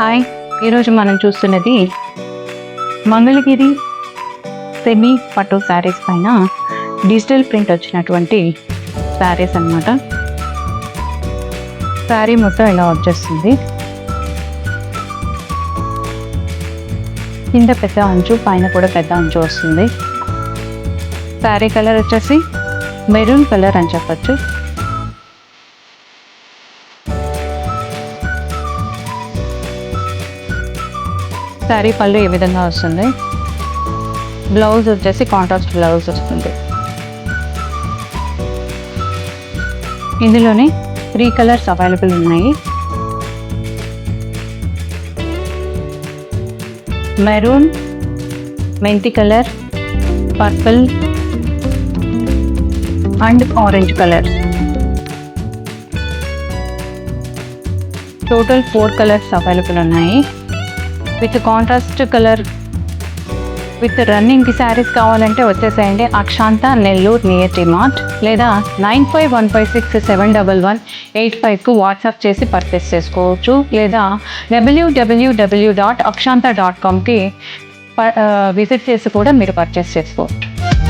Hi, ఈరోజు మనం చూస్తున్నది మంగళగిరి సెమీ పట్టు శారీస్ పైన డిజిటల్ ప్రింట్ వచ్చినటువంటి శారీస్ అన్నమాట. శారీ మొత్తం ఇలా వచ్చేస్తుంది. కింద పెద్ద అంచు, పైన కూడా పెద్ద అంచు వస్తుంది. శారీ కలర్ వచ్చేసి మెరూన్ కలర్ అని చెప్పచ్చు. శారీ పళ్ళు ఏ విధంగా వస్తుంది. బ్లౌజ్ వచ్చేసి కాంట్రాస్ట్ బ్లౌజ్ వస్తుంది. ఇందులోనే 3 కలర్స్ అవైలబుల్ ఉన్నాయి. మెరూన్, మెంతి colour, purple and orange colour. Total 4 colours available ఉన్నాయి. విత్ కాంట్రాస్ట్ కలర్ విత్ రన్నింగ్కి శారీస్ కావాలంటే వచ్చేసేయండి అక్షాంత నెల్లూరు నియర్ డిమార్ట్, లేదా 9515671185కు వాట్సాప్ చేసి పర్చేస్ చేసుకోవచ్చు, లేదా www.akshanta.comకి విజిట్ చేసి కూడా మీరు పర్చేస్ చేసుకోవచ్చు.